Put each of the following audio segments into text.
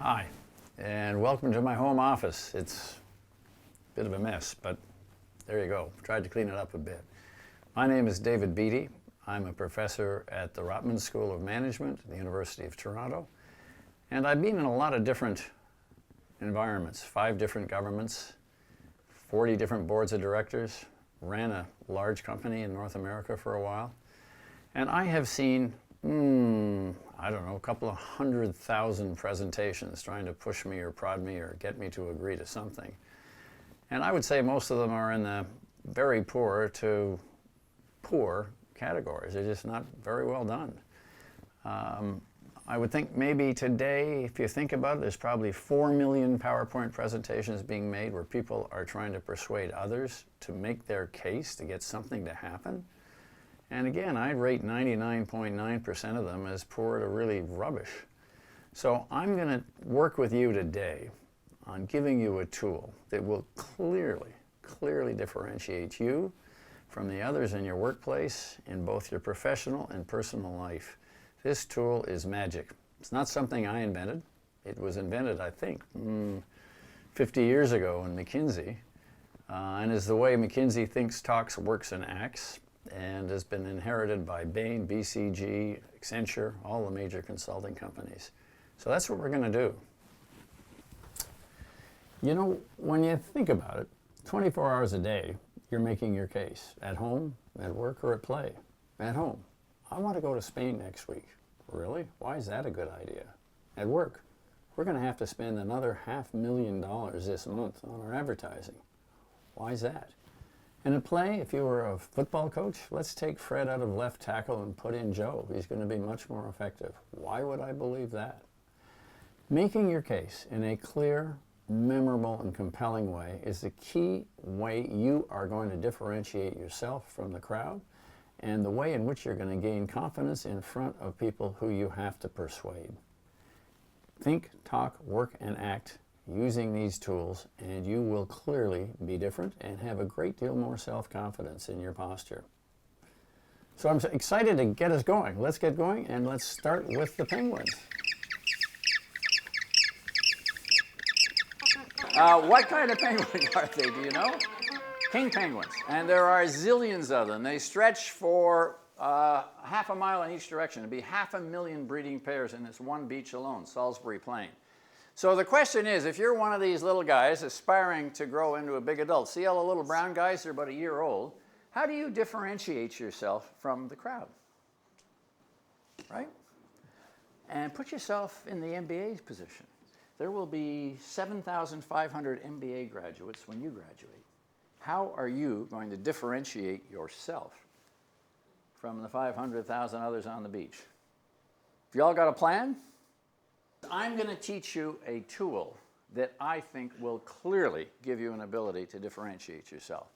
Hi, and welcome to my home office. It's a bit of a mess, but there you go. Tried to clean it up a bit. My name is David Beatty. I'm a professor at the Rotman School of Management at the University of Toronto, and I've been in a lot of different environments, 5 different governments, 40 different boards of directors, ran a large company in North America for a while, and I have seen I don't know, a couple of 100,000 presentations trying to push me or prod me or get me to agree to something. And I would say most of them are in the very poor to poor categories. They're just not very well done. I would think maybe today, if you think about it, there's probably 4 million PowerPoint presentations being made where people are trying to persuade others to make their case to get something to happen. And again, I'd rate 99.9% of them as poor to really rubbish. So I'm going to work with you today on giving you a tool that will clearly differentiate you from the others in your workplace in both your professional and personal life. This tool is magic. It's not something I invented. It was invented, I think, 50 years ago in McKinsey, and is the way McKinsey thinks, talks, works, and acts, and has been inherited by Bain, BCG, Accenture, all the major consulting companies. So that's what we're going to do. You know, when you think about it, 24 hours a day, you're making your case at home, at work, or at play. At home, I want to go to Spain next week. Really? Why is that a good idea? At work, we're going to have to spend another $500,000 this month on our advertising. Why is that? And at play, if you were a football coach, let's take Fred out of left tackle and put in Joe. He's going to be much more effective. Why would I believe that? Making your case in a clear, memorable, and compelling way is the key way you are going to differentiate yourself from the crowd and the way in which you're going to gain confidence in front of people who you have to persuade. Think, talk, work, and act using these tools, and you will clearly be different and have a great deal more self-confidence in your posture. So I'm excited to get us going. Let's get going, and let's start with the penguins. What kind of penguin are they, do you know? King penguins, and there are zillions of them. They stretch for half a mile in each direction. It'd be 500,000 breeding pairs in this one beach alone, Salisbury Plain. So the question is, if you're one of these little guys aspiring to grow into a big adult, see all the little brown guys, they're about a year old, how do you differentiate yourself from the crowd? Right? And put yourself in the MBA's position. There will be 7,500 MBA graduates when you graduate. How are you going to differentiate yourself from the 500,000 others on the beach? Have you all got a plan? I'm going to teach you a tool that I think will clearly give you an ability to differentiate yourself.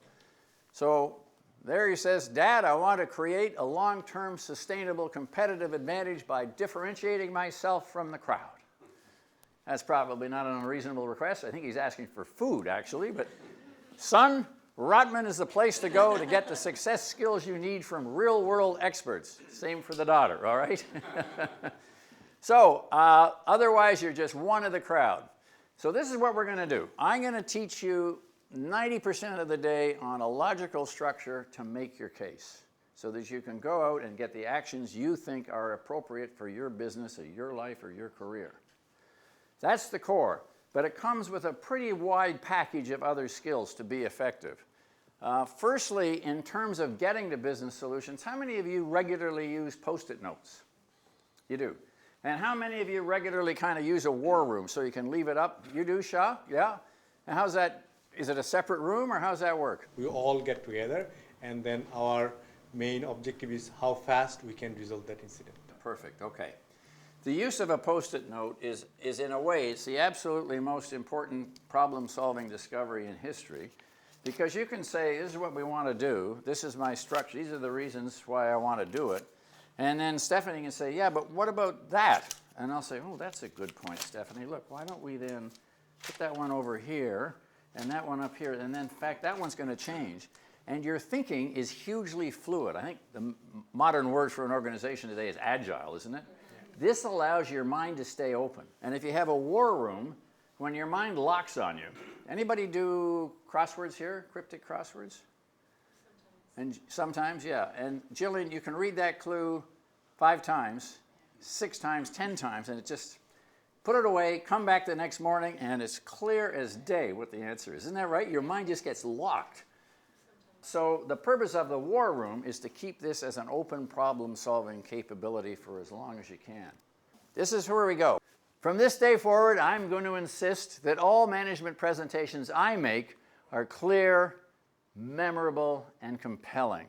So there he says, Dad, I want to create a long-term sustainable competitive advantage by differentiating myself from the crowd. That's probably not an unreasonable request. I think he's asking for food, actually. But son, Rotman is the place to go to get the success skills you need from real-world experts. Same for the daughter, all right? So otherwise, you're just one of the crowd. So this is what we're going to do. I'm going to teach you 90% of the day on a logical structure to make your case so that you can go out and get the actions you think are appropriate for your business or your life or your career. That's the core, but it comes with a pretty wide package of other skills to be effective. Firstly, in terms of getting to business solutions, how many of you regularly use Post-it notes? You do. And how many of you regularly kind of use a war room so you can leave it up? You do, Shah? Yeah? And how's that? Is it a separate room or how's that work? We all get together and then our main objective is how fast we can resolve that incident. Perfect, okay. The use of a Post-it note is in a way, it's the absolutely most important problem-solving discovery in history, because you can say, this is what we want to do, this is my structure, these are the reasons why I want to do it. And then Stephanie can say, yeah, but what about that? And I'll say, oh, that's a good point, Stephanie. Look, why don't we then put that one over here and that one up here, and then, in fact, that one's going to change. And your thinking is hugely fluid. I think the modern word for an organization today is agile, isn't it? This allows your mind to stay open. And if you have a war room, when your mind locks on you, anybody do crosswords here, cryptic crosswords? And sometimes, yeah. And Jillian, you can read that clue 5 times, 6 times, 10 times, and it just, put it away, come back the next morning, and it's clear as day what the answer is. Isn't that right? Your mind just gets locked. So the purpose of the war room is to keep this as an open problem-solving capability for as long as you can. This is where we go. From this day forward, I'm going to insist that all management presentations I make are clear, memorable, and compelling.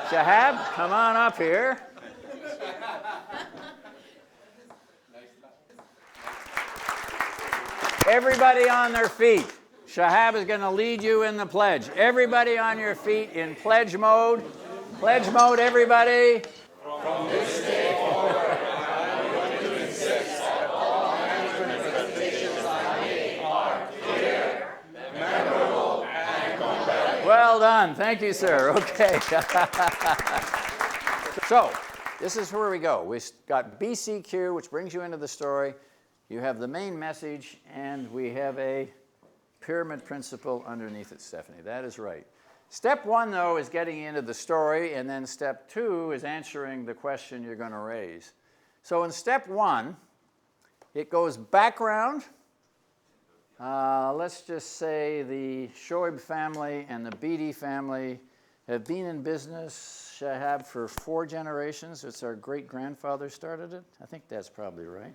Shahab, come on up here. Everybody on their feet. Shahab is going to lead you in the pledge. Everybody on your feet in pledge mode. Pledge mode, everybody. From this day forward, I'm going to insist that all management presentations I make are clear, memorable, and compelling. Well done. Thank you, sir. Okay. So, this is where we go. We've got BCQ, which brings you into the story. You have the main message, and we have a pyramid principle underneath it, Stephanie. That is right. Step 1, though, is getting into the story, and then step 2 is answering the question you're going to raise. So in step 1, it goes background. Let's just say the Shoaib family and the Beatty family have been in business, Shahab, for 4 generations. It's our great-grandfather started it. I think that's probably right.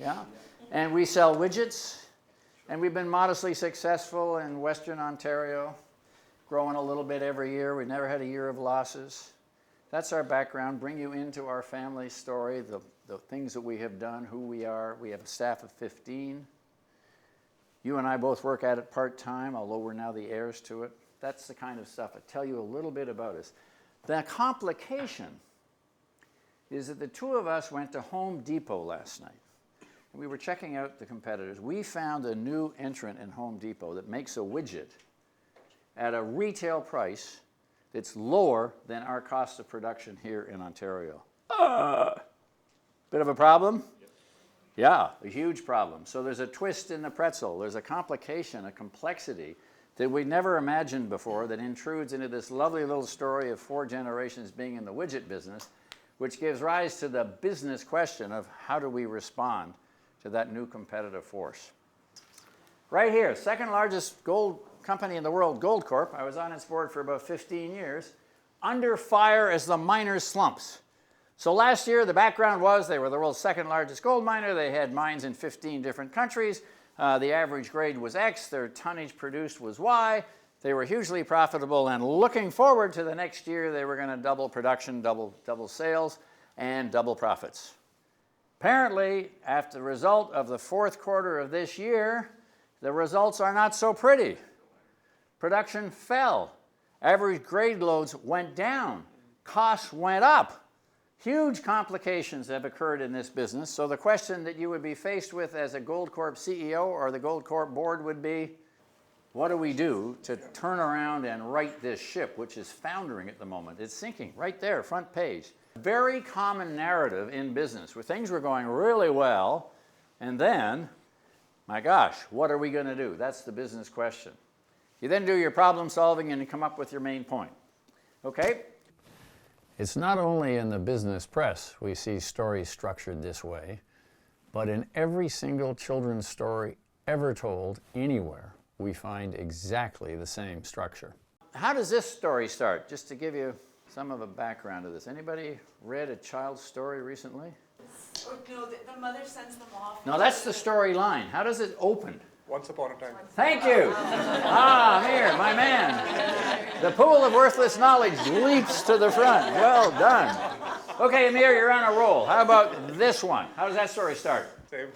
Yeah? And we sell widgets. And we've been modestly successful in Western Ontario, growing a little bit every year. We've never had a year of losses. That's our background, bring you into our family story, the things that we have done, who we are. We have a staff of 15. You and I both work at it part-time, although we're now the heirs to it. That's the kind of stuff. I tell you a little bit about us. The complication is that the 2 of us went to Home Depot last night. We were checking out the competitors. We found a new entrant in Home Depot that makes a widget at a retail price that's lower than our cost of production here in Ontario. Bit of a problem? Yeah, a huge problem. So there's a twist in the pretzel. There's a complication, a complexity that we never imagined before that intrudes into this lovely little story of 4 generations being in the widget business, which gives rise to the business question of how do we respond to that new competitive force. Right here, second largest gold company in the world, Goldcorp. I was on its board for about 15 years. Under fire as the miners' slumps. So last year, the background was they were the world's second largest gold miner. They had mines in 15 different countries. The average grade was X. Their tonnage produced was Y. They were hugely profitable, and looking forward to the next year, they were going to double production, double sales, and double profits. Apparently, after the result of the 4th quarter of this year, the results are not so pretty. Production fell. Average grade loads went down. Costs went up. Huge complications have occurred in this business. So the question that you would be faced with as a Goldcorp CEO or the Goldcorp board would be, what do we do to turn around and right this ship, which is foundering at the moment? It's sinking right there, front page. Very common narrative in business where things were going really well, and then, my gosh, what are we going to do? That's the business question. You then do your problem solving and you come up with your main point. Okay? It's not only in the business press we see stories structured this way, but in every single children's story ever told anywhere, we find exactly the same structure. How does this story start? Just to give you some of a background to this. Anybody read a child's story recently? Or no, the mother sends them off. No, that's the storyline. How does it open? Once upon a time. Thank you. Amir, my man. The pool of worthless knowledge leaps to the front. Well done. Okay, Amir, you're on a roll. How about this one? How does that story start? Same.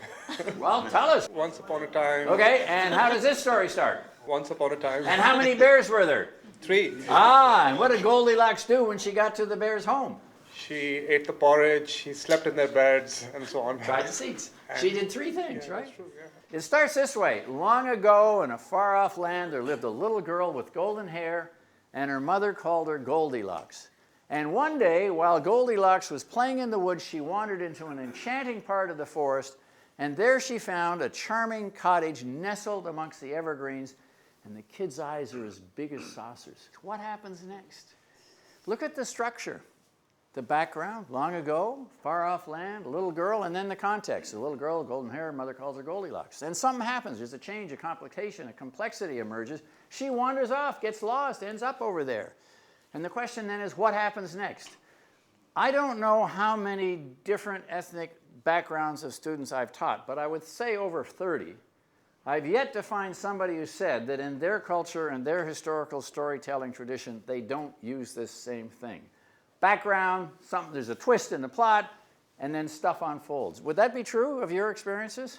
Well, tell us. Once upon a time. Okay, and how does this story start? Once upon a time. And how many bears were there? 3. And what did Goldilocks do when she got to the bear's home? She ate the porridge, she slept in their beds, and so on. Tried the seeds. She did 3 things, Yeah, right? that's true, yeah. It starts this way. Long ago in a far-off land, there lived a little girl with golden hair, and her mother called her Goldilocks. And one day, while Goldilocks was playing in the woods, she wandered into an enchanting part of the forest, and there she found a charming cottage nestled amongst the evergreens, and the kid's eyes are as big as saucers. What happens next? Look at the structure. The background, long ago, far off land, a little girl, and then the context. A little girl, golden hair, mother calls her Goldilocks. Then something happens. There's a change, a complication, a complexity emerges. She wanders off, gets lost, ends up over there. And the question then is, what happens next? I don't know how many different ethnic backgrounds of students I've taught, but I would say over 30. I've yet to find somebody who said that in their culture and their historical storytelling tradition, they don't use this same thing. Background, there's a twist in the plot, and then stuff unfolds. Would that be true of your experiences?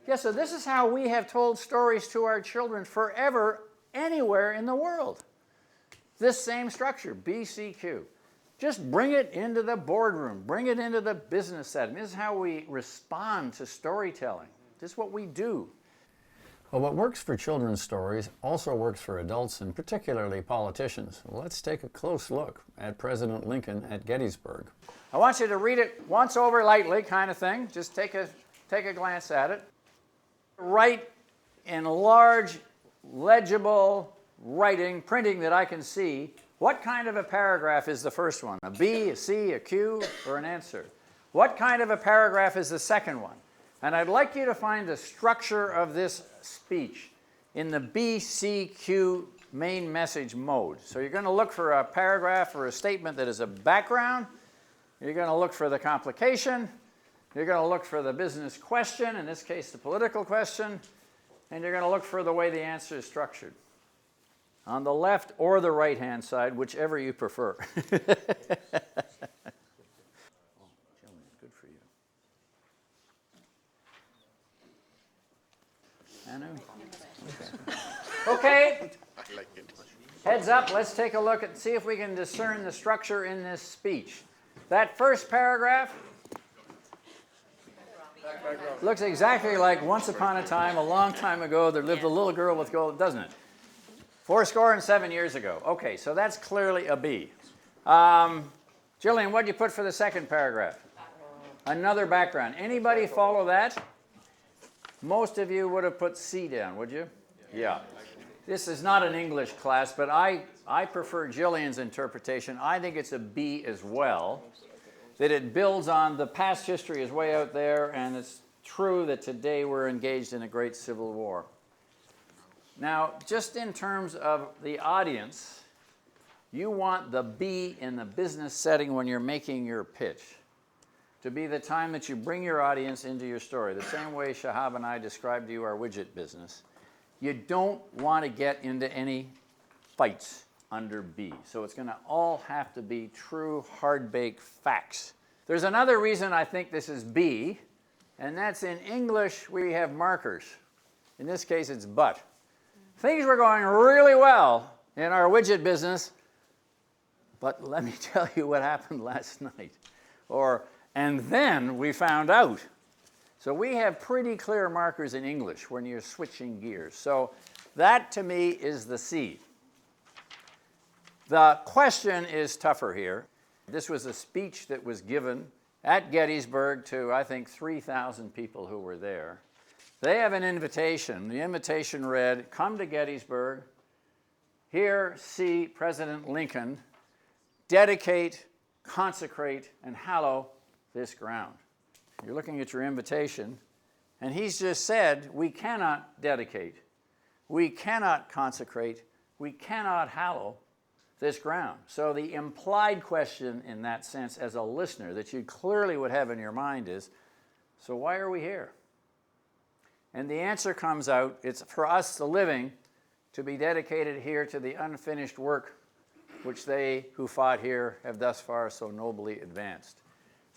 Yes, so this is how we have told stories to our children forever, anywhere in the world. This same structure, BCQ. Just bring it into the boardroom, bring it into the business setting. This is how we respond to storytelling. This is what we do. Well, what works for children's stories also works for adults, and particularly politicians. Let's take a close look at President Lincoln at Gettysburg. I want you to read it once over lightly, kind of thing. Just take a glance at it. Write in large, legible writing, printing that I can see, what kind of a paragraph is the first one? A B, a C, a Q, or an answer? What kind of a paragraph is the second one? And I'd like you to find the structure of this speech in the BCQ main message mode. So you're going to look for a paragraph or a statement that is a background. You're going to look for the complication. You're going to look for the business question, in this case the political question. And you're going to look for the way the answer is structured. On the left or the right-hand side, whichever you prefer. Good for you. Anu? Okay. Heads up, let's take a look and see if we can discern the structure in this speech. That first paragraph looks exactly like once upon a time, a long time ago, there lived a little girl with gold, doesn't it? 7 years ago. Okay, so that's clearly a B. Jillian, what did you put for the second paragraph? Another background. Anybody follow that? Most of you would have put C down, would you? Yeah. This is not an English class, but I prefer Jillian's interpretation. I think it's a B as well, that it builds on the past history is way out there, and it's true that today we're engaged in a great civil war. Now, just in terms of the audience, you want the B in the business setting when you're making your pitch to be the time that you bring your audience into your story. The same way Shahab and I described to you our widget business. You don't want to get into any fights under B. So it's going to all have to be true, hard-baked facts. There's another reason I think this is B, and that's in English we have markers. In this case, it's but. Things were going really well in our widget business, but let me tell you what happened last night. And then we found out. So we have pretty clear markers in English when you're switching gears. So that, to me, is the C. The question is tougher here. This was a speech that was given at Gettysburg to, I think, 3,000 people who were there. They have an invitation. The invitation read, come to Gettysburg, here see President Lincoln dedicate, consecrate, and hallow this ground. You're looking at your invitation, and he's just said, we cannot dedicate, we cannot consecrate, we cannot hallow this ground. So the implied question in that sense as a listener that you clearly would have in your mind is, so why are we here? And the answer comes out, it's for us, the living, to be dedicated here to the unfinished work which they who fought here have thus far so nobly advanced.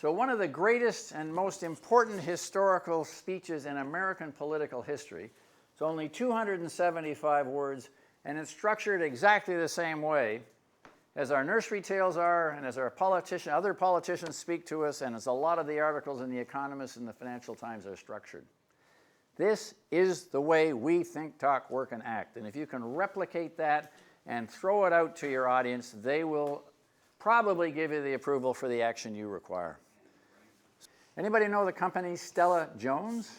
So one of the greatest and most important historical speeches in American political history. It's only 275 words, and it's structured exactly the same way as our nursery tales are, and as our other politicians speak to us, and as a lot of the articles in The Economist and the Financial Times are structured. This is the way we think, talk, work, and act. And if you can replicate that and throw it out to your audience, they will probably give you the approval for the action you require. Anybody know the company Stella Jones?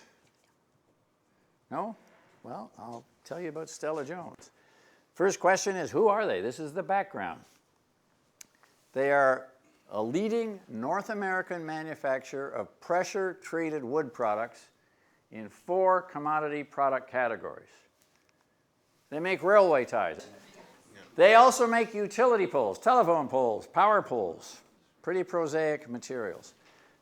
No? Well, I'll tell you about Stella Jones. First question is, who are they? This is the background. They are a leading North American manufacturer of pressure-treated wood products in 4 commodity product categories. They make railway ties. They also make utility poles, telephone poles, power poles, pretty prosaic materials.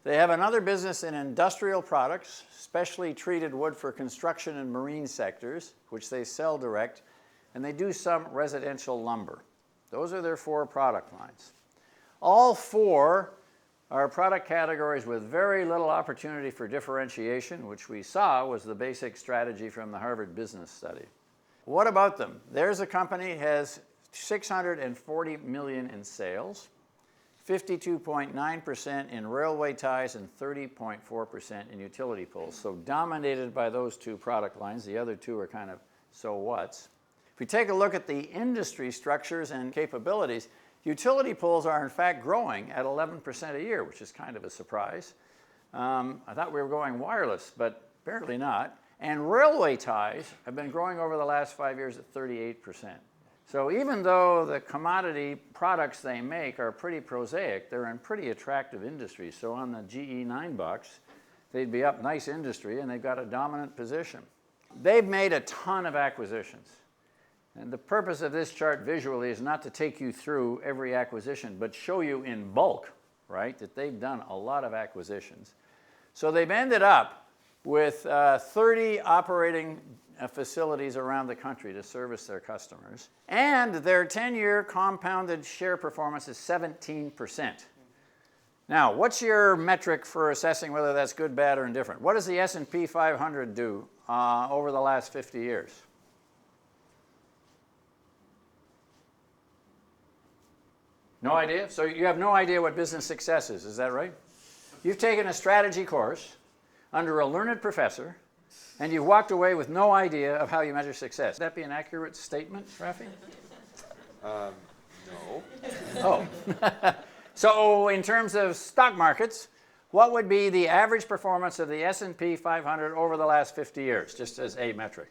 They have another business in industrial products, specially treated wood for construction and marine sectors, which they sell direct, and they do some residential lumber. Those are their 4 product lines. All 4 are product categories with very little opportunity for differentiation, which we saw was the basic strategy from the Harvard Business Study. What about them? There's a company that has $640 million in sales, 52.9% in railway ties, and 30.4% in utility poles. So dominated by those 2 product lines. The other 2 are kind of so whats. If we take a look at the industry structures and capabilities, utility poles are in fact growing at 11% a year, which is kind of a surprise. I thought we were going wireless, but apparently not. And railway ties have been growing over the last 5 years at 38%. So even though the commodity products they make are pretty prosaic, they're in pretty attractive industries. So on the GE 9 bucks, they'd be up nice industry, and they've got a dominant position. They've made a ton of acquisitions. And the purpose of this chart visually is not to take you through every acquisition, but show you in bulk, right, that they've done a lot of acquisitions. So they've ended up with 30 operating facilities around the country to service their customers. And their 10-year compounded share performance is 17%. Now, what's your metric for assessing whether that's good, bad, or indifferent? What does the S&P 500 do over the last 50 years? No idea? So you have no idea what business success is that right? You've taken a strategy course under a learned professor, and you've walked away with no idea of how you measure success. Would that be an accurate statement, Rafi? No. Oh. So in terms of stock markets, what would be the average performance of the S&P 500 over the last 50 years, just as a metric?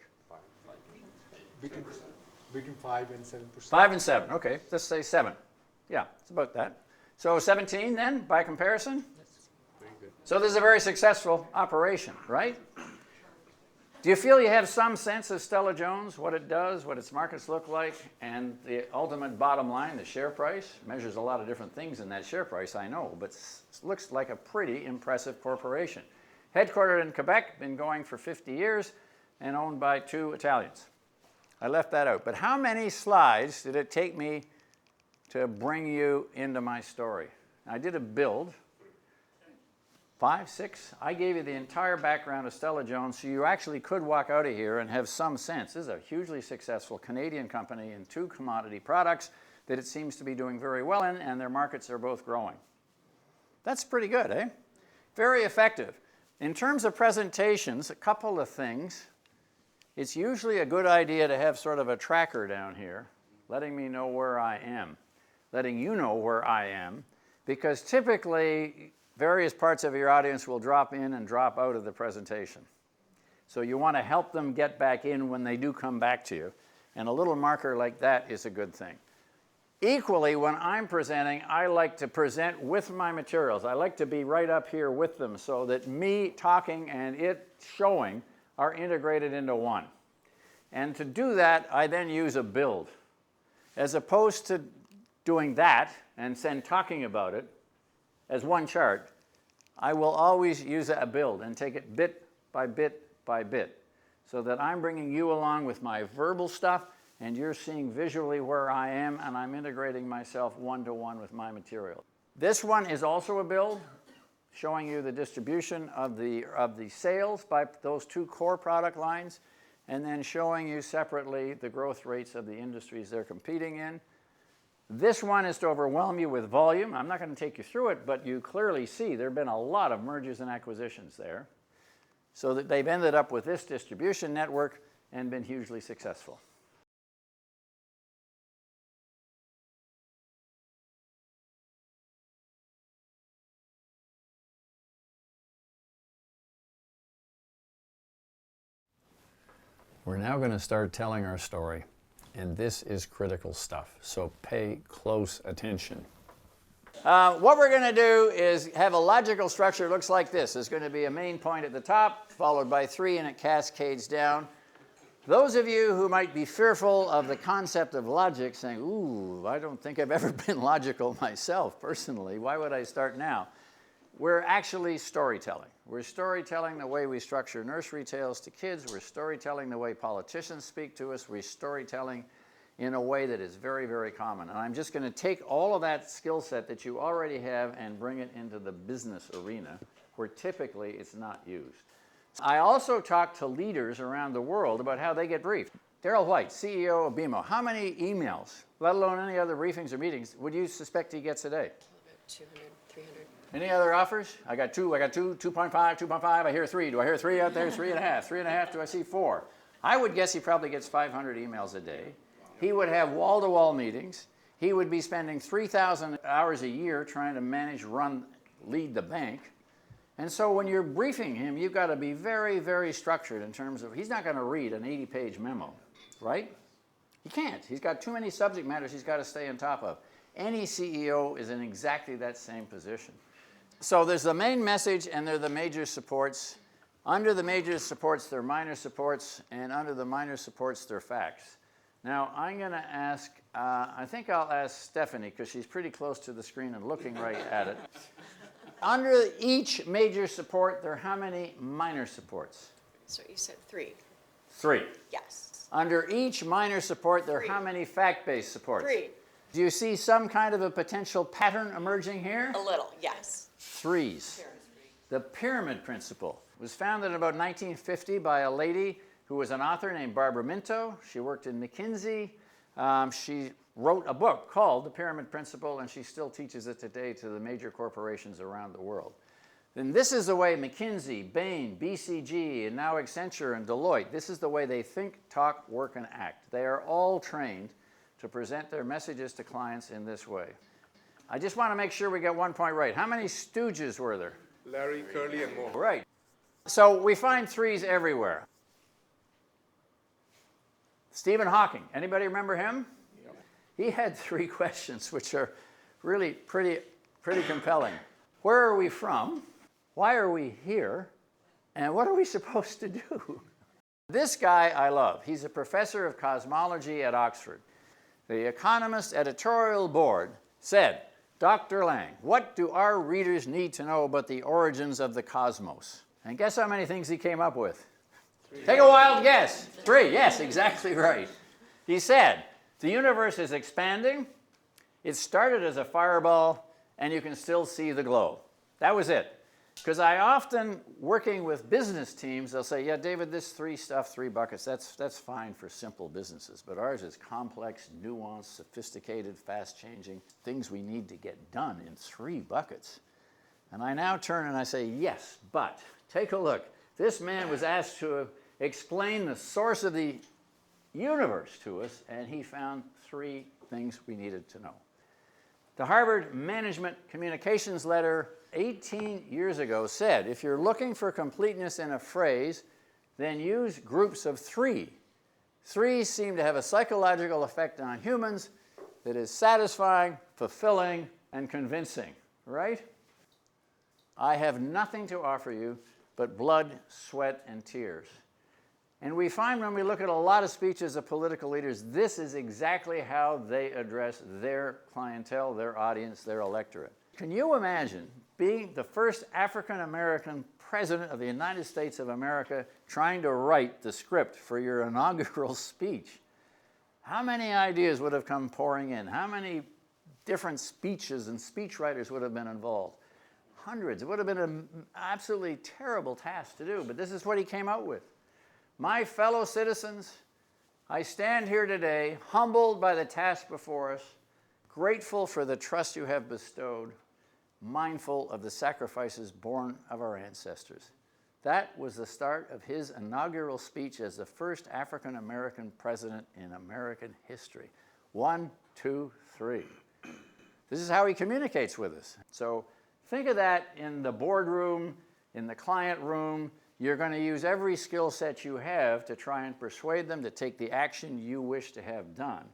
Between 5 and 7%. 5 and 7, okay, let's say 7. Yeah, it's about that. So 17 then, by comparison? Very good. So this is a very successful operation, right? Do you feel you have some sense of Stella Jones, what it does, what its markets look like, and the ultimate bottom line, the share price? Measures a lot of different things in that share price, I know, but looks like a pretty impressive corporation. Headquartered in Quebec, been going for 50 years, and owned by 2 Italians. I left that out. But how many slides did it take me to bring you into my story? I did a build. 5, 6. I gave you the entire background of Stella Jones, so you actually could walk out of here and have some sense. This is a hugely successful Canadian company in 2 commodity products that it seems to be doing very well in, and their markets are both growing. That's pretty good, eh? Very effective. In terms of presentations, a couple of things. It's usually a good idea to have sort of a tracker down here, letting me know where I am, letting you know where I am, because typically various parts of your audience will drop in and drop out of the presentation. So you want to help them get back in when they do come back to you, and a little marker like that is a good thing. Equally, when I'm presenting, I like to present with my materials. I like to be right up here with them so that me talking and it showing are integrated into one. And to do that, I then use a build. As opposed to doing that and then talking about it as one chart, I will always use a build and take it bit by bit by bit, so that I'm bringing you along with my verbal stuff, and you're seeing visually where I am, and I'm integrating myself one-to-one with my material. This one is also a build, showing you the distribution of the sales by those 2 core product lines, and then showing you separately the growth rates of the industries they're competing in. This one is to overwhelm you with volume. I'm not going to take you through it, but you clearly see there have been a lot of mergers and acquisitions there, so that they've ended up with this distribution network and been hugely successful. We're now going to start telling our story, and this is critical stuff, so pay close attention. What we're going to do is have a logical structure. It looks like this. There's going to be a main point at the top, followed by 3, and it cascades down. Those of you who might be fearful of the concept of logic, saying, ooh, I don't think I've ever been logical myself, personally. Why would I start now? We're actually storytelling. We're storytelling the way we structure nursery tales to kids. We're storytelling the way politicians speak to us. We're storytelling in a way that is very, very common. And I'm just going to take all of that skill set that you already have and bring it into the business arena, where typically it's not used. I also talk to leaders around the world about how they get briefed. Daryl White, CEO of O.B.E, how many emails, let alone any other briefings or meetings, would you suspect he gets a day? 200, 300. Any other offers? I got 2, 2.5, 2.5, I hear 3. Do I hear 3 out there? 3.5, 3.5, do I see 4? I would guess he probably gets 500 emails a day. He would have wall-to-wall meetings. He would be spending 3,000 hours a year trying to manage, lead the bank. And so when you're briefing him, you've got to be very, very structured in terms of, he's not going to read an 80-page memo, right? He can't. He's got too many subject matters he's got to stay on top of. Any CEO is in exactly that same position. So there's the main message, and there are the major supports. Under the major supports, there are minor supports, and under the minor supports, there are facts. Now, I'm going to ask, I think I'll ask Stephanie, because she's pretty close to the screen and looking right at it. Under each major support, there are how many minor supports? So you said 3. 3. Yes. Under each minor support, there are 3. how many fact-based supports? 3. Do you see some kind of a potential pattern emerging here? A little, yes. 3s. The pyramid principle was founded in about 1950 by a lady who was an author named Barbara Minto. She worked in McKinsey. She wrote a book called The Pyramid Principle, and she still teaches it today to the major corporations around the world. Then this is the way McKinsey, Bain, BCG, and now Accenture and Deloitte, this is the way they think, talk, work, and act. They are all trained to present their messages to clients in this way. I just want to make sure we get one point right. How many stooges were there? Larry, Curly, and Moe. Right. So we find 3s everywhere. Stephen Hawking, anybody remember him? He had 3 questions, which are really pretty compelling. Where are we from? Why are we here? And what are we supposed to do? This guy I love. He's a professor of cosmology at Oxford. The Economist editorial board said, Dr. Lang, what do our readers need to know about the origins of the cosmos? And guess how many things he came up with? 3. Take a wild guess. 3, yes, exactly right. He said, the universe is expanding. It started as a fireball, and you can still see the glow. That was it. Because I often, working with business teams, they'll say, yeah, David, this 3 stuff, 3 buckets, that's fine for simple businesses. But ours is complex, nuanced, sophisticated, fast-changing, things we need to get done in 3 buckets. And I now turn and I say, yes, but take a look. This man was asked to explain the source of the universe to us, and he found 3 things we needed to know. The Harvard Management Communications Letter 18 years ago said, if you're looking for completeness in a phrase, then use groups of 3. 3 seem to have a psychological effect on humans that is satisfying, fulfilling, and convincing, right? I have nothing to offer you but blood, sweat, and tears. And we find when we look at a lot of speeches of political leaders, this is exactly how they address their clientele, their audience, their electorate. Can you imagine being the first African-American president of the United States of America trying to write the script for your inaugural speech? How many ideas would have come pouring in? How many different speeches and speechwriters would have been involved? Hundreds. It would have been an absolutely terrible task to do, but this is what he came out with. My fellow citizens, I stand here today, humbled by the task before us, grateful for the trust you have bestowed, mindful of the sacrifices born of our ancestors. That was the start of his inaugural speech as the first African-American president in American history. 1, 2, 3. This is how he communicates with us. So think of that in the boardroom, in the client room, You're going to use every skill set you have to try and persuade them to take the action you wish to have done.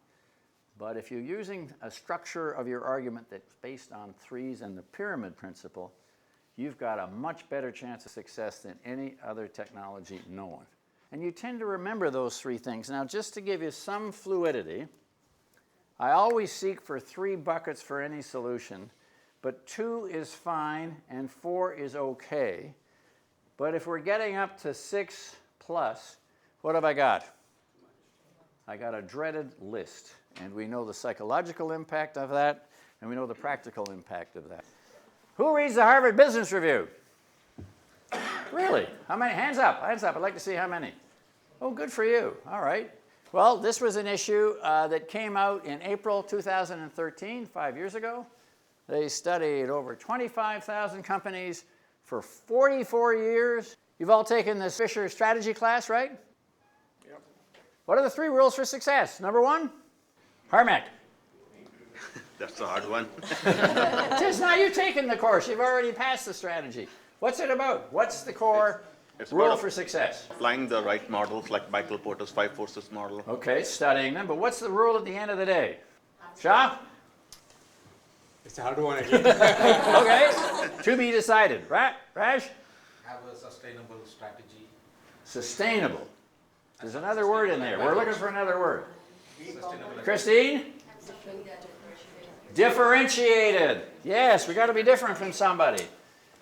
But if you're using a structure of your argument that's based on threes and the pyramid principle, you've got a much better chance of success than any other technology known. And you tend to remember those three things. Now, just to give you some fluidity, I always seek for 3 buckets for any solution, but 2 is fine and 4 is okay. But if we're getting up to 6 plus, what have I got? I got a dreaded list. And we know the psychological impact of that, and we know the practical impact of that. Who reads the Harvard Business Review? Really? How many? Hands up. Hands up. I'd like to see how many. Oh, good for you. All right. Well, this was an issue that came out in April 2013, 5 years ago. They studied over 25,000 companies for 44 years. You've all taken this Fisher strategy class, right? Yep. What are the 3 rules for success? Number 1? Harmac. That's a hard one. Just now you've taken the course. You've already passed the strategy. What's it about? What's the core It's rule about for success? Applying the right models like Michael Porter's 5 forces model. Okay, studying them. But what's the rule at the end of the day? Shah? It's a hard one again. Okay, to be decided. Raj? Have a sustainable strategy. Sustainable. There's another word in there. We're looking for another word. Christine? Differentiated. Yes, we got to be different from somebody.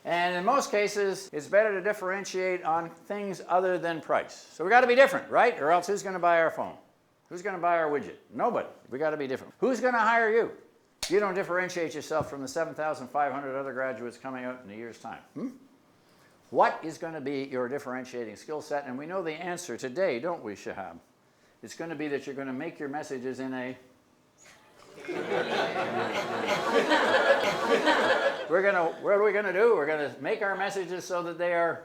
And in most cases, it's better to differentiate on things other than price. So we got to be different, right? Or else who's going to buy our phone? Who's going to buy our widget? Nobody. We got to be different. Who's going to hire you? You don't differentiate yourself from the 7,500 other graduates coming out in a year's time. What is going to be your differentiating skill set? And we know the answer today, don't we, Shahab? It's going to be that you're going to make your messages in a... what are we going to do? We're going to make our messages so that they are...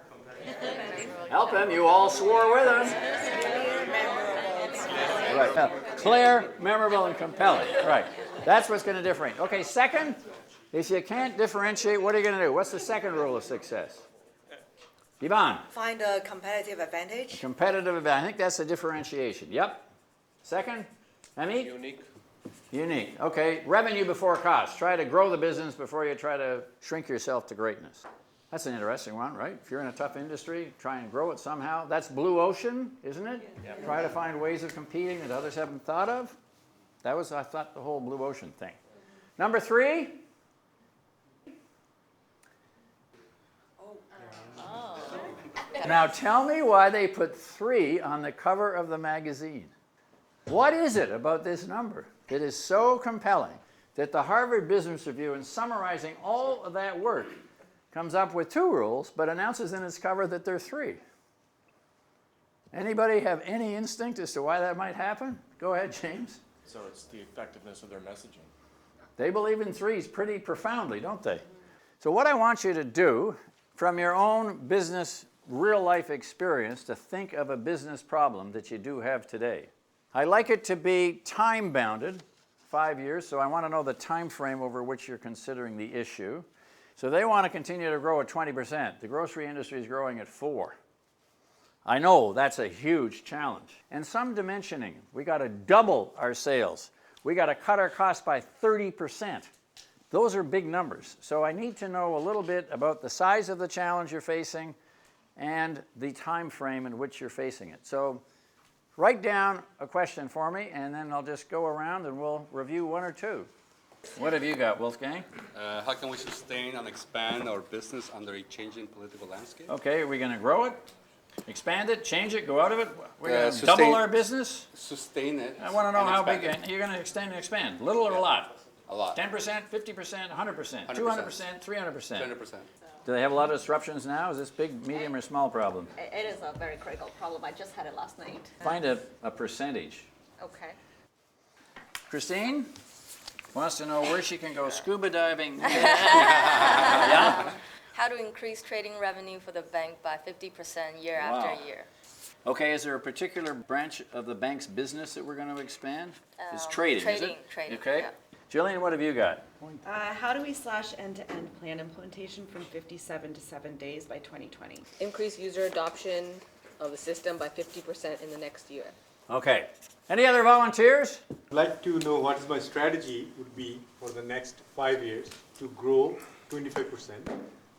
Help them. You all swore with us. Right. Now, clear, memorable, and compelling. Right. That's what's going to differentiate. Okay, second, if you can't differentiate, what are you going to do? What's the second rule of success? Yvonne. Find a competitive advantage. Competitive advantage. I think that's the differentiation. Yep. Second? Amit? Unique. Unique. Okay. Revenue before cost. Try to grow the business before you try to shrink yourself to greatness. That's an interesting one, right? If you're in a tough industry, try and grow it somehow. That's blue ocean, isn't it? Yep. Try to find ways of competing that others haven't thought of. That was, I thought, the whole blue ocean thing. Number 3. Now tell me why they put 3 on the cover of the magazine. What is it about this number that is so compelling that the Harvard Business Review, in summarizing all of that work, comes up with 2 rules, but announces in its cover that there are 3? Anybody have any instinct as to why that might happen? Go ahead, James. So it's the effectiveness of their messaging. They believe in 3s pretty profoundly, don't they? So what I want you to do, from your own business real-life experience, to think of a business problem that you do have today. I like it to be time-bounded, 5 years, so I want to know the time frame over which you're considering the issue. So they want to continue to grow at 20%. The grocery industry is growing at 4%. I know that's a huge challenge. And some dimensioning. We got to double our sales. We got to cut our costs by 30%. Those are big numbers. So I need to know a little bit about the size of the challenge you're facing and the time frame in which you're facing it. So write down a question for me, and then I'll just go around and we'll review 1 or 2. What have you got, Wolfgang? How can we sustain and expand our business under a changing political landscape? Okay, are we going to grow it, expand it, change it, go out of it? We're going to double our business? Sustain it. I want to know how big expand you're going to extend and expand. Little or a lot? A lot. 10%, 50%, 100%, 200%, 300%. 200%. Do they have a lot of disruptions now? Is this big, medium, or small problem? It is a very critical problem. I just had it last night. Find a percentage. Okay. Christine wants to know where she can go scuba diving. Yeah? How to increase trading revenue for the bank by 50% year Wow. after year. Okay, is there a particular branch of the bank's business that we're going to expand? It's trading, is it? Trading, Okay. yeah. Jillian, what have you got? How do we slash end-to-end plan implementation from 57 to 7 days by 2020? Increase user adoption of the system by 50% in the next year. Okay. Any other volunteers? I'd like to know what is my strategy would be for the next 5 years to grow 25%,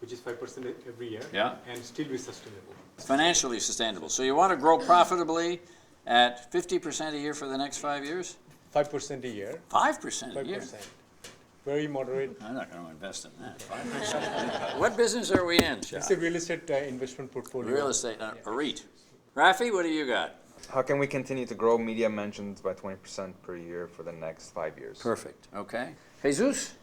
which is 5% every year, Yeah. and still be sustainable. Financially sustainable. So you want to grow profitably at 50% a year for the next 5 years? 5% a year. 5% a year? 5%. Very moderate. I'm not going to invest in that. 5%. What business are we in, Shah? It's a real estate investment portfolio. Real estate, a REIT. Rafi, what do you got? How can we continue to grow media mentions by 20% per year for the next 5 years? Perfect. Okay. Jesus?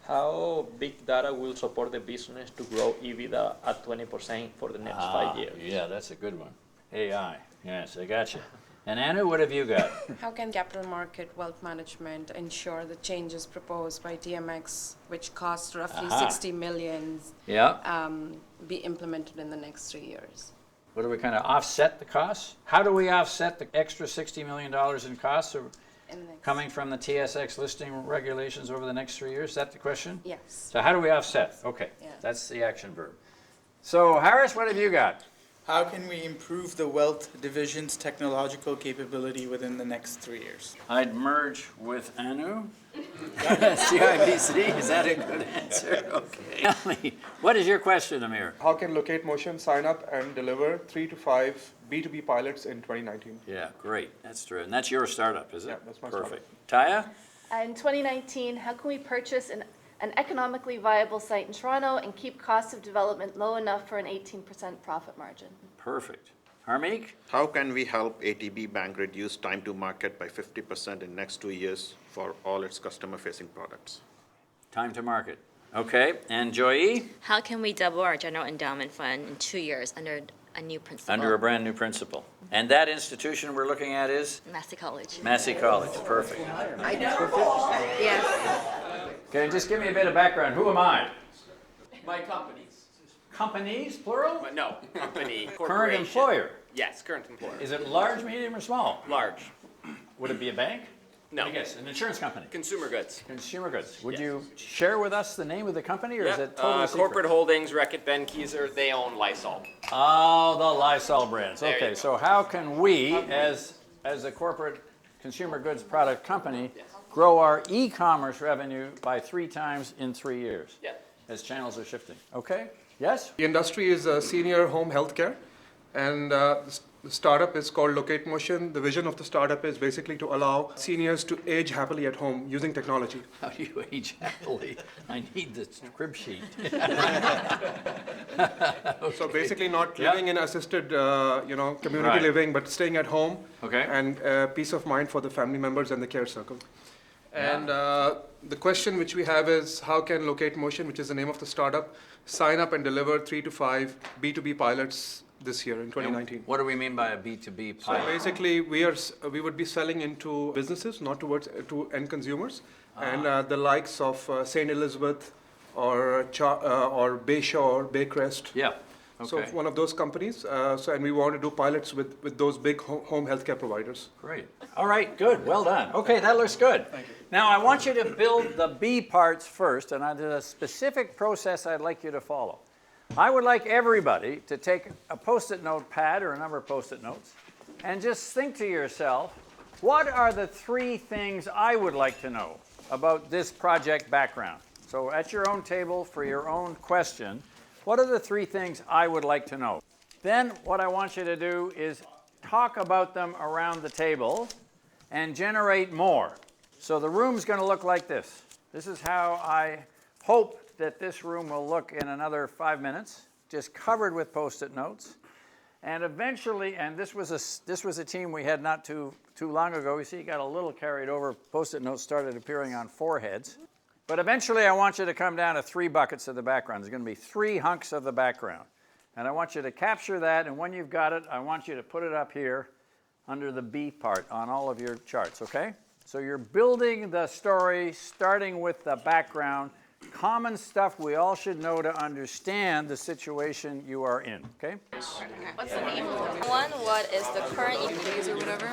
How big data will support the business to grow EBITDA at 20% for the next 5 years? Yeah, that's a good one. AI. Yes, I got you. And Anu, what have you got? How can capital market wealth management ensure the changes proposed by DMX, which cost roughly 60 million, Yeah. be implemented in the next 3 years? What do we kind of offset the costs? How do we offset the extra $60 million in costs coming from the TSX listing regulations over the next 3 years? Is that the question? Yes. So how do we offset? Okay, Yeah. that's the action verb. So Harris, what have you got? How can we improve the wealth division's technological capability within the next 3 years? I'd merge with Anu. CIBC, is that a good answer? Okay. What is your question, Amir? How can Locate Motion sign up and deliver 3 to 5 B2B pilots in 2019? Yeah, great. That's true. And that's your startup, is it? Yeah, that's my Perfect. Taya? In 2019, how can we purchase an economically viable site in Toronto and keep costs of development low enough for an 18% profit margin? Perfect. Harmeek? How can we help ATB Bank reduce time to market by 50% in next 2 years for all its customer-facing products? Time to market. Okay. And Joy? How can we double our general endowment fund in 2 years under a new principal? Under a brand new principal. And that institution we're looking at is? Massey College. Massey College. Perfect. Yes. Okay, just give me a bit of background. Who am I? My companies. Companies, plural? No, company, Current corporation. employer. Yes, current employer. Is it large, medium, or small? Large. Would it be a bank? No. I guess an insurance company. Consumer goods. Consumer goods. Would Yes. you share with us the name of the company, or is it totally secret? Corporate Holdings, Reckitt Benckiser, they own Lysol. Oh, the Lysol brands. There Okay, you so how can we, as a corporate consumer goods product company, grow our e-commerce revenue by 3 times in 3 years? Yeah. As channels are shifting. Okay? Yes? The industry is senior home healthcare, and the startup is called Locate Motion. The vision of the startup is basically to allow seniors to age happily at home using technology. How do you age happily? I need the crib sheet. So basically not Yeah. living in assisted, community Right. living, but staying at home. Okay. And peace of mind for the family members and the care circle. And the question which we have is, how can Locate Motion, which is the name of the startup, sign up and deliver 3 to 5 B2B pilots this year in 2019? What do we mean by a B2B pilot? So basically, we would be selling into businesses, not to end consumers, and the likes of St. Elizabeth or Bayshore, Baycrest. Yeah. So Okay. one of those companies. And we want to do pilots with those big home healthcare providers. Great. All right, good. Well done. Okay, that looks good. Thank you. Now, I want you to build the B parts first, and there's a specific process I'd like you to follow. I would like everybody to take a Post-it note pad or a number of Post-it notes and just think to yourself, what are the 3 things I would like to know about this project background? So at your own table for your own question, what are the 3 things I would like to know? Then what I want you to do is talk about them around the table and generate more. So the room's going to look like this. This is how I hope that this room will look in another 5 minutes, just covered with Post-it notes. And eventually, and this was a team we had not too long ago. You see, it got a little carried over. Post-it notes started appearing on foreheads. But eventually, I want you to come down to 3 buckets of the background. There's going to be 3 hunks of the background. And I want you to capture that, and when you've got it, I want you to put it up here under the B part on all of your charts, okay? So you're building the story, starting with the background, common stuff we all should know to understand the situation you are in, okay? What's the name? One, what is the current user or whatever?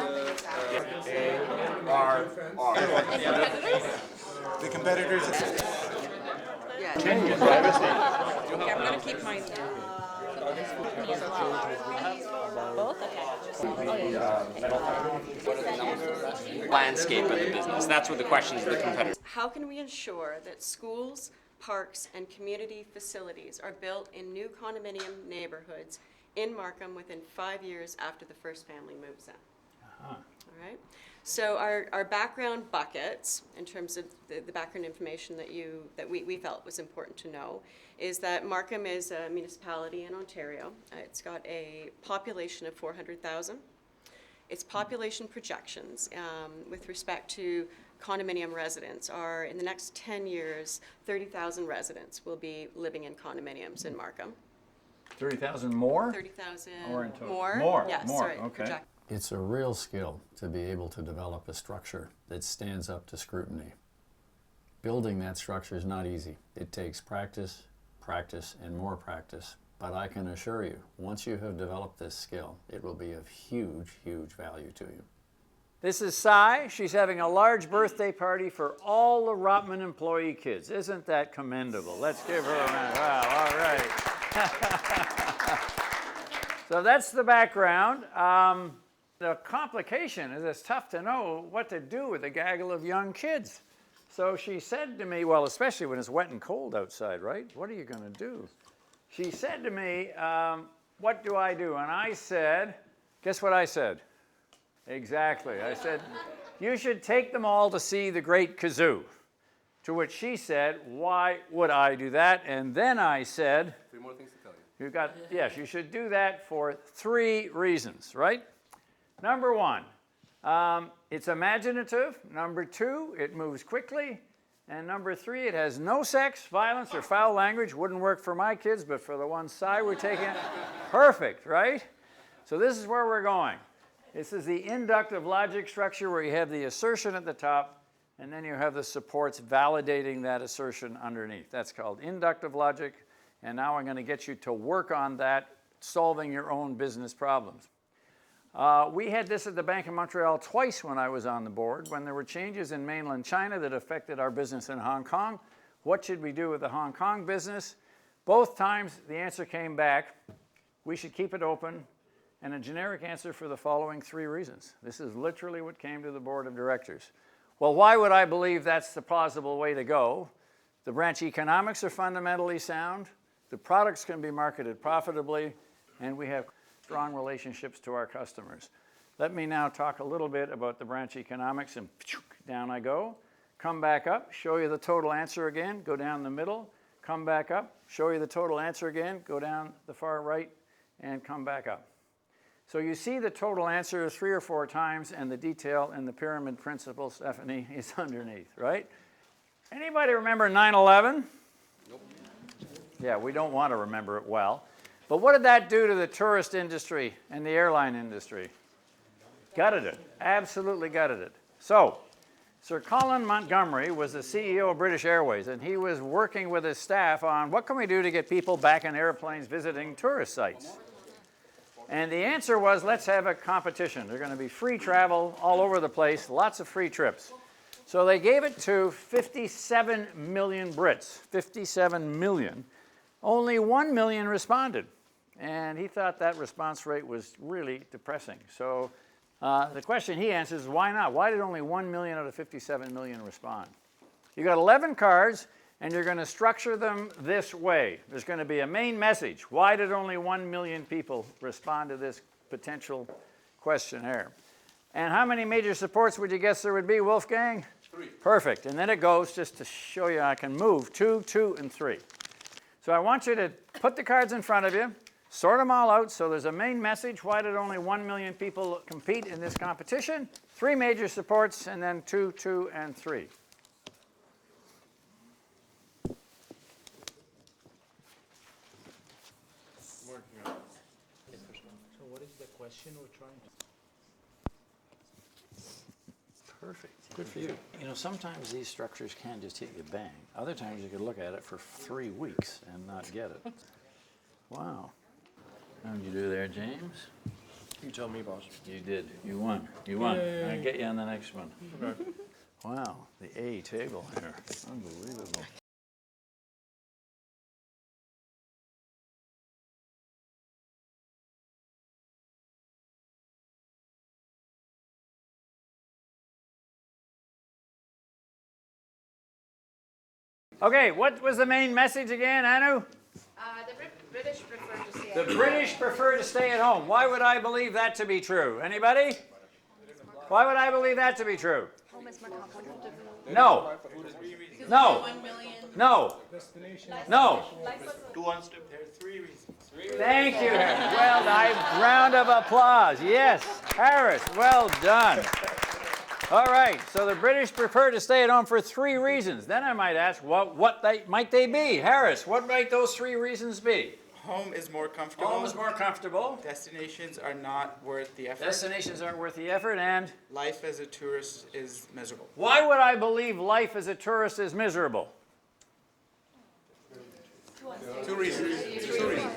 R. Competitors? The competitors. Yeah. Okay, I'm gonna keep mine. Landscape of the business. That's what the questions of the competitors. How can we ensure that schools, parks, and community facilities are built in new condominium neighborhoods in Markham within 5 years after the first family moves in? All right. So our background buckets, in terms of the background information that we felt was important to know, is that Markham is a municipality in Ontario. It's got a population of 400,000. Its population projections with respect to condominium residents are, in the next 10 years, 30,000 residents will be living in condominiums in Markham. 30,000 more? 30,000 Or in total? more. More, Yes, more, sorry, okay. project- It's a real skill to be able to develop a structure that stands up to scrutiny. Building that structure is not easy. It takes practice, practice, and more practice. But I can assure you, once you have developed this skill, it will be of huge, huge value to you. This is Cy. She's having a large birthday party for all the Rotman employee kids. Isn't that commendable? Let's give her a round. Wow, all right. So that's the background. The complication is it's tough to know what to do with a gaggle of young kids. So she said to me, well, especially when it's wet and cold outside, right? What are you going to do? She said to me, what do I do? And I said, guess what I said? Exactly. I said, you should take them all to see the Great Kazoo. To which she said, why would I do that? And then I said, 3 more things to tell you. yes, you should do that for 3 reasons, right? Number 1, it's imaginative. Number 2, it moves quickly. And number 3, it has no sex, violence, or foul language. Wouldn't work for my kids, but for the one side we're taking, perfect, right? So this is where we're going. This is the inductive logic structure where you have the assertion at the top, and then you have the supports validating that assertion underneath. That's called inductive logic, and now I'm going to get you to work on that, solving your own business problems. We had this at the Bank of Montreal twice when I was on the board, when there were changes in mainland China that affected our business in Hong Kong. What should we do with the Hong Kong business? Both times the answer came back, we should keep it open, and a generic answer for the following 3 reasons. This is literally what came to the board of directors. Well, why would I believe that's the plausible way to go? The branch economics are fundamentally sound, the products can be marketed profitably, and we have strong relationships to our customers. Let me now talk a little bit about the branch economics, and down I go. Come back up, show you the total answer again, go down the middle, come back up, show you the total answer again, go down the far right, and come back up. So you see the total answer 3 or 4 times, and the detail in the pyramid principle, Stephanie, is underneath, right? Anybody remember 9/11? Nope. Yeah, we don't want to remember it well. But what did that do to the tourist industry and the airline industry? Gutted it, absolutely gutted it. So, Sir Colin Montgomery was the CEO of British Airways, and he was working with his staff on what can we do to get people back in airplanes visiting tourist sites. And the answer was, let's have a competition. There's going to be free travel all over the place, lots of free trips. So they gave it to 57 million Brits, 57 million. Only 1 million responded. And he thought that response rate was really depressing. So the question he answers is, why not? Why did only 1 million out of 57 million respond? You got 11 cards, and you're going to structure them this way. There's going to be a main message. Why did only 1 million people respond to this potential questionnaire? And how many major supports would you guess there would be, Wolfgang? 3. Perfect. And then it goes, just to show you I can move, 2, 2, and 3. So I want you to put the cards in front of you, sort them all out, so there's a main message. Why did only 1 million people compete in this competition? 3 major supports, and then 2, 2, and 3. So what is the question we're trying to? Perfect. Good for you. You know, sometimes these structures can just hit you bang. Other times you could look at it for 3 weeks and not get it. Wow. How did you do there, James? You tell me, boss. You did. You won. You won. Yay. I'll get you on the next one. Okay. Wow, the A table here. Unbelievable. Okay, what was the main message again, Anu? The British prefer to stay The British prefer to stay at home. Why would I believe that to be true? Anybody? Why would I believe that to be true? Home is more complicated. No. No. No. No. Two unstable. Thank you. Well done. Round of applause. Yes. Harris, well done. All right, so the British prefer to stay at home for 3 reasons. Then I might ask, might they be? Harris, what might those 3 reasons be? Home is more comfortable. Home is more comfortable. Destinations are not worth the effort. Destinations aren't worth the effort, and? Life as a tourist is miserable. Why would I believe life as a tourist is miserable? 2 reasons.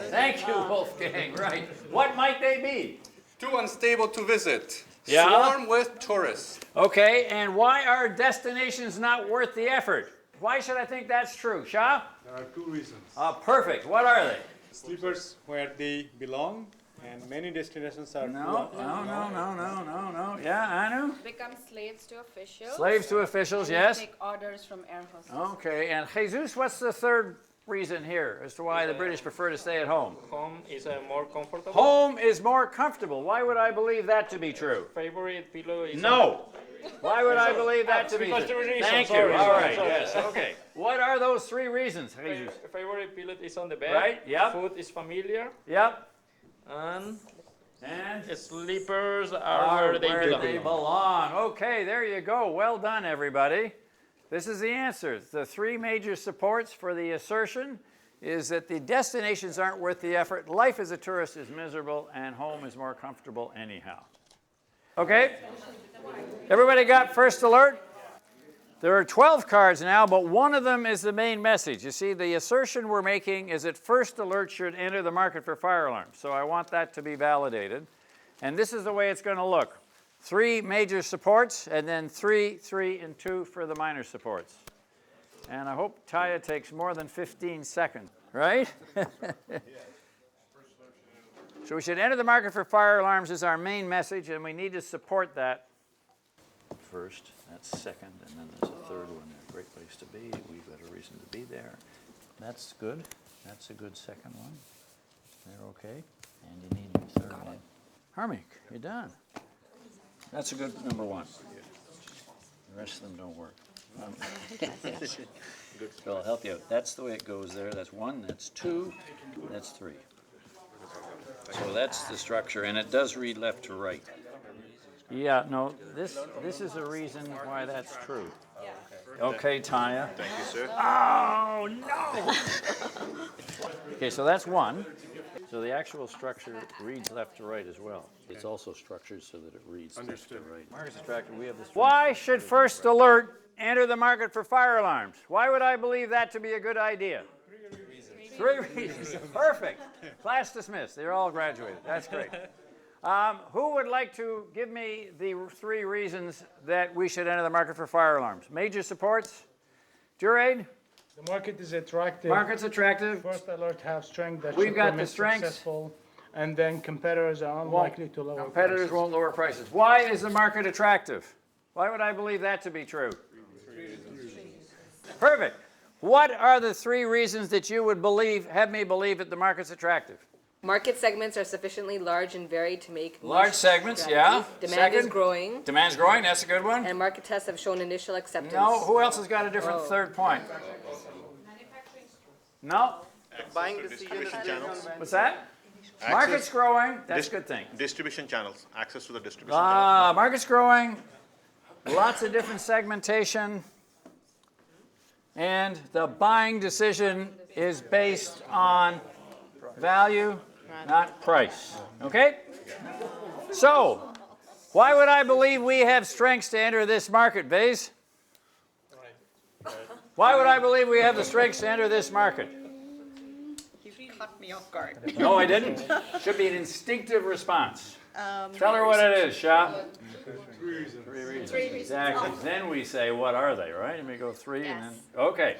Thank you, Wolfgang. Right. What might they be? Too unstable to visit. Yeah. Swarm with tourists. Okay, and why are destinations not worth the effort? Why should I think that's true? Shah? There are 2 reasons. Perfect. What are they? Sleepers where they belong, and many destinations are No. Yeah, Anu? Become slaves to officials. Slaves to officials, and yes. Take orders from air hostesses. Okay, and Jesus, what's the 3rd reason here as to why the British prefer to stay at home? Home is more comfortable. Home is more comfortable. Why would I believe that to be true? Favorite pillow is No. Why would I believe that to be because true? the reason, Thank you. sorry, All sorry, right. sorry. Yes. Okay. What are those 3 reasons, Jesus? Favorite pillow is on the bed. Right, yep. Food is familiar. Yep. And And sleepers are where they belong. belong. Okay, there you go. Well done, everybody. This is the answer. The 3 major supports for the assertion is that the destinations aren't worth the effort, life as a tourist is miserable, and home is more comfortable anyhow. Okay? Everybody got first alert? There are 12 cards now, but one of them is the main message. You see, the assertion we're making is that first alert should enter the market for fire alarms. So I want that to be validated. And this is the way it's going to look. 3 major supports, and then 3, 3, and 2 for the minor supports. And I hope Taya takes more than 15 seconds, right? So we should enter the market for fire alarms is our main message, and we need to support that first. That's second, and then there's a 3rd one. A great place to be. We've got a reason to be there. That's good. That's a good second one. They're okay. And you need your 3rd one. Harmik, you're done. That's a good number 1. The rest of them don't work. So I'll help you out. That's the way it goes there. That's 1, that's 2, that's 3. So that's the structure, and it does read left to right. Yeah, no, this is a reason why that's true. Okay, Taya. Thank you, sir. Oh, no! Okay, so that's 1. So the actual structure reads left to right as well. It's also structured so that it reads left to right. Market's attractive. We have this. Why should first alert enter the market for fire alarms? Why would I believe that to be a good idea? 3 reasons. Perfect. Class dismissed. They're all graduated. That's great. Who would like to give me the 3 reasons that we should enter the market for fire alarms? Major supports? Juraid? The market is attractive. Market's attractive. First alert have strength that We've should got the permit strengths. successful, and then competitors are unlikely to lower Competitors prices. won't lower prices. Why is the market attractive? Why would I believe that to be true? Perfect. What are the 3 reasons that you would have me believe that the market's attractive? Market segments are sufficiently large and varied to make Large niche segments, strategies. yeah. Demand is Second? growing, Demand's growing, that's a good one. and market tests have shown initial acceptance. No, who else has got a different Oh. 3rd point? No? Buying distribution channels. What's that? Market's growing, that's a good thing. Distribution channels. Access to the distribution channels. Market's growing, lots of different segmentation, and the buying decision is based on value, not price. Okay? So, why would I believe we have strengths to enter this market, Bays? Why would I believe we have the strengths to enter this market? You cut caught me off guard. No, I didn't. Should be an instinctive response. Tell her what it is, Shah. 3 reasons. 3 reasons. 3 reasons. Exactly. Then we say, what are they, right? And we go 3 and then, okay.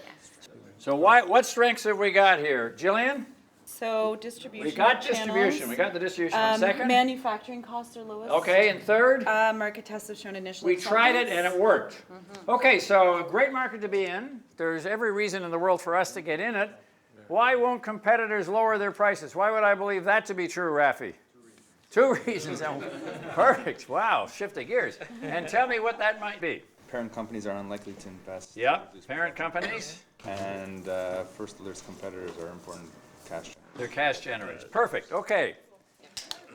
So what strengths have we got here? Jillian? So distribution We got channels. distribution. We got the distribution. Second? Manufacturing costs are lowest. Okay, and third? Market tests have shown initial We tried it acceptance. and it worked. Okay, so a great market to be in. There's every reason in the world for us to get in it. Why won't competitors lower their prices? Why would I believe that to be true, Rafi? 2 reasons. Oh, perfect. Wow, shift of gears. And tell me what that might be. Parent companies are unlikely to invest. Yeah, parent companies. And first alerts competitors are important cash generators. They're cash generators. Perfect. Okay.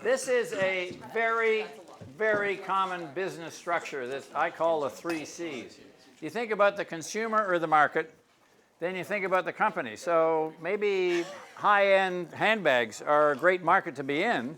This is a very, very common business structure that I call the 3 C's. You think about the consumer or the market, then you think about the company. So maybe high-end handbags are a great market to be in,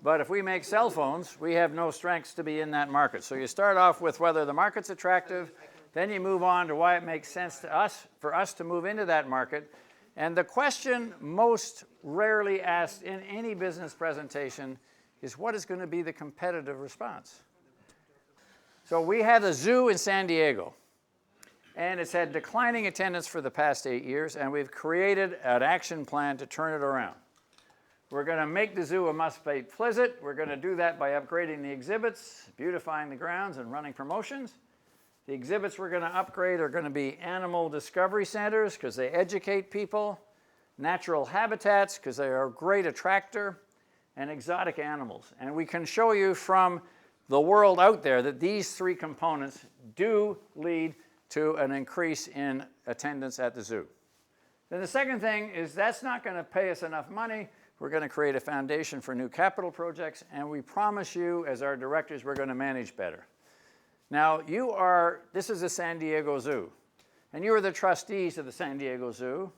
but if we make cell phones, we have no strengths to be in that market. So you start off with whether the market's attractive, then you move on to why it makes sense to us, for us to move into that market. And the question most rarely asked in any business presentation is what is going to be the competitive response? So we have a zoo in San Diego, and it's had declining attendance for the past 8 years, and we've created an action plan to turn it around. We're going to make the zoo a must-visit visit. We're going to do that by upgrading the exhibits, beautifying the grounds, and running promotions. The exhibits we're going to upgrade are going to be animal discovery centers because they educate people, natural habitats because they are a great attractor, and exotic animals. And we can show you from the world out there that these 3 components do lead to an increase in attendance at the zoo. Then the second thing is that's not going to pay us enough money. We're going to create a foundation for new capital projects, and we promise you, as our directors, we're going to manage better. Now, this is the San Diego Zoo, and you are the trustees of the San Diego Zoo,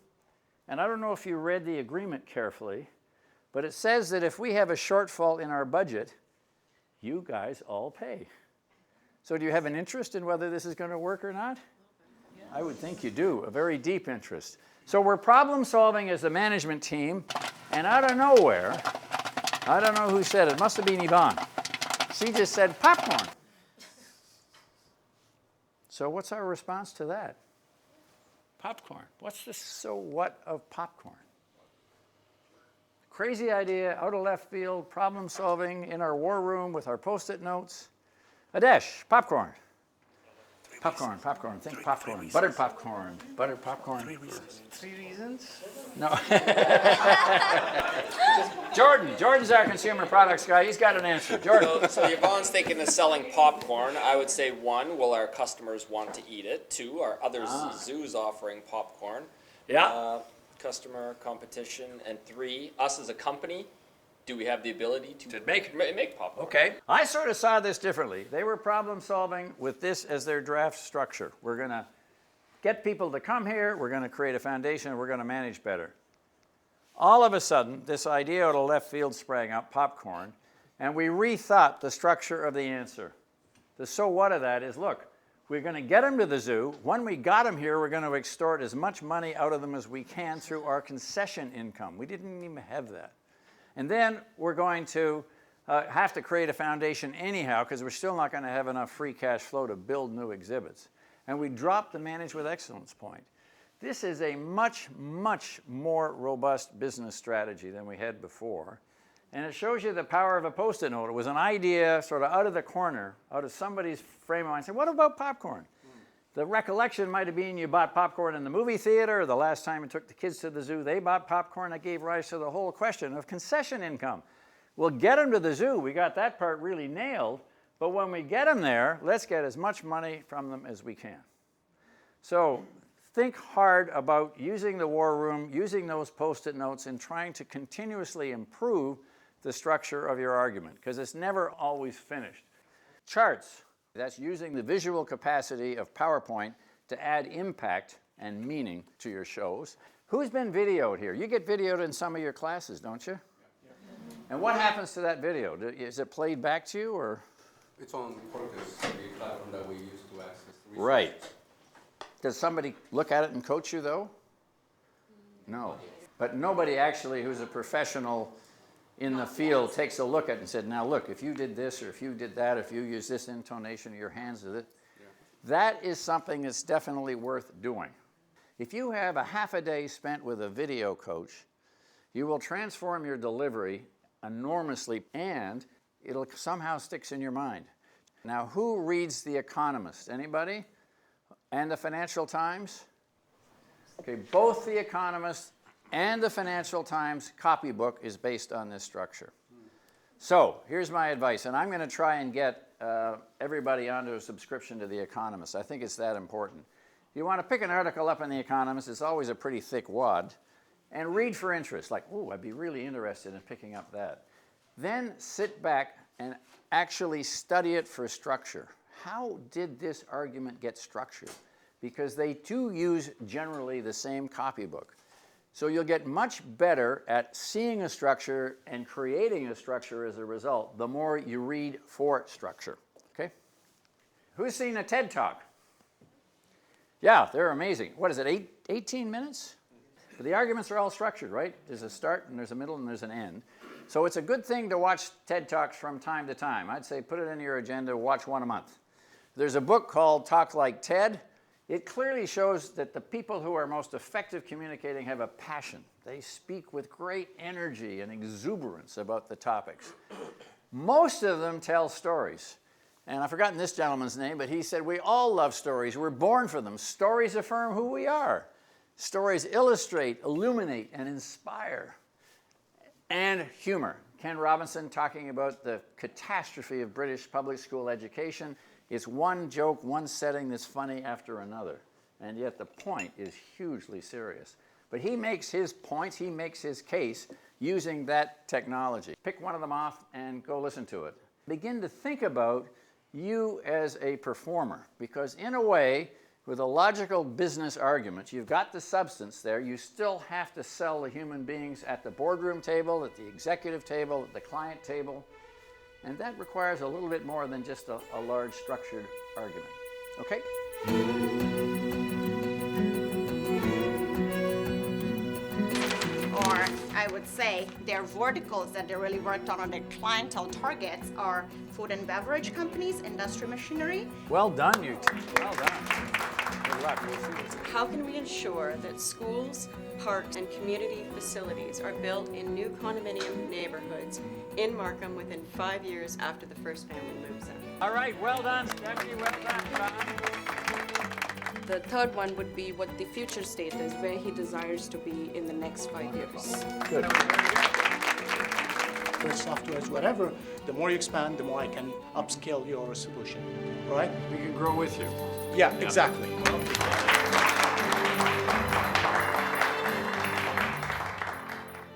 and I don't know if you read the agreement carefully, but it says that if we have a shortfall in our budget, you guys all pay. So do you have an interest in whether this is going to work or not? Yeah. I would think you do, a very deep interest. So we're problem solving as a management team, and out of nowhere, I don't know who said it, must have been Yvonne. She just said popcorn. So what's our response to that? Popcorn. What's the so what of popcorn? Crazy idea, out of left field, problem solving in our war room with our Post-it notes. Adesh, popcorn. Popcorn, popcorn, think popcorn. Buttered popcorn, buttered popcorn. 3 reasons. 3 reasons? No. Jordan's our consumer products guy. He's got an answer. Jordan. So Yvonne's thinking of selling popcorn. I would say 1, will our customers want to eat it? 2, are other zoos offering popcorn? Yeah. Customer competition. And 3, us as a company, do we have the ability to make popcorn? Okay. I sort of saw this differently. They were problem solving with this as their draft structure. We're going to get people to come here. We're going to create a foundation. And we're going to manage better. All of a sudden, this idea out of left field sprang up, popcorn, and we rethought the structure of the answer. The so what of that is, look, we're going to get them to the zoo. When we got them here, we're going to extort as much money out of them as we can through our concession income. We didn't even have that. And then we're going to have to create a foundation anyhow because we're still not going to have enough free cash flow to build new exhibits. And we dropped the manage with excellence point. This is a much, much more robust business strategy than we had before. And it shows you the power of a Post-it note. It was an idea sort of out of the corner, out of somebody's frame of mind. Say, what about popcorn? The recollection might have been you bought popcorn in the movie theater, the last time you took the kids to the zoo, they bought popcorn. That gave rise to the whole question of concession income. We'll get them to the zoo. We got that part really nailed. But when we get them there, let's get as much money from them as we can. So think hard about using the war room, using those Post-it notes, and trying to continuously improve the structure of your argument, because it's never always finished. Charts. That's using the visual capacity of PowerPoint to add impact and meaning to your shows. Who's been videoed here? You get videoed in some of your classes, don't you? And what happens to that video? Is it played back to you, or? It's on Cortex, the platform that we use to access the research. Right. Does somebody look at it and coach you, though? No. but nobody actually who's a professional in the field takes a look at it and said, now look, if you did this, or if you did that, if you use this intonation of your hands with it, that is something that's definitely worth doing. If you have a half a day spent with a video coach, you will transform your delivery enormously, and it'll somehow sticks in your mind. Now, who reads The Economist? Anybody? And the Financial Times? Okay, both The Economist and the Financial Times copybook is based on this structure. So here's my advice, and I'm going to try and get everybody onto a subscription to The Economist. I think it's that important. You want to pick an article up in The Economist, it's always a pretty thick wad, and read for interest, like, ooh, I'd be really interested in picking up that. Then sit back and actually study it for structure. How did this argument get structured? Because they do use generally the same copybook. So you'll get much better at seeing a structure and creating a structure as a result the more you read for structure, okay? Who's seen a TED Talk? Yeah, they're amazing. What is it, 18 minutes? But the arguments are all structured, right? There's a start, and there's a middle, and there's an end. So it's a good thing to watch TED Talks from time to time. I'd say put it in your agenda, watch one a month. There's a book called Talk Like TED. It clearly shows that the people who are most effective communicating have a passion. They speak with great energy and exuberance about the topics. Most of them tell stories. And I've forgotten this gentleman's name, but he said, we all love stories. We're born for them. Stories affirm who we are. Stories illustrate, illuminate, and inspire. And humor. Ken Robinson talking about the catastrophe of British public school education. It's one joke, one setting that's funny after another. And yet the point is hugely serious. But he makes his points, he makes his case using that technology. Pick one of them off and go listen to it. Begin to think about you as a performer, because in a way, with a logical business argument, you've got the substance there, you still have to sell the human beings at the boardroom table, at the executive table, at the client table, and that requires a little bit more than just a large structured argument. Okay? Or I would say their verticals that they really worked on their clientele targets are food and beverage companies, industry machinery. Well done, you two. Well done. Good luck. We'll see. How can we ensure that schools, parks, and community facilities are built in new condominium neighborhoods in Markham within 5 years after the first family moves in? All right, well done, Stephanie. Well done, John. The third one would be what the future state is, where he desires to be in the next 5 years. Good. First softwares, whatever, the more you expand, the more I can upscale your solution, right? We can grow with you. Yeah, exactly.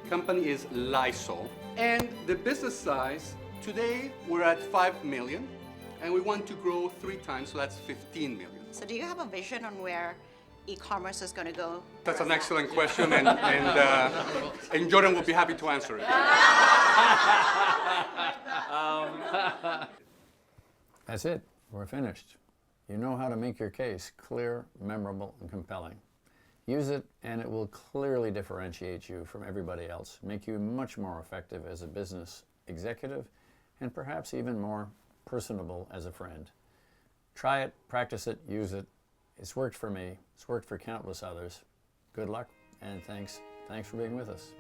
Company is Lysol. And the business size, today we're at 5 million, and we want to grow 3 times, so that's 15 million. So do you have a vision on where e-commerce is going to go? That's an excellent question, and Jordan will be happy to answer it. That's it. We're finished. You know how to make your case clear, memorable, and compelling. Use it, and it will clearly differentiate you from everybody else, make you much more effective as a business executive, and perhaps even more personable as a friend. Try it, practice it, use it. It's worked for me. It's worked for countless others. Good luck, and thanks for being with us.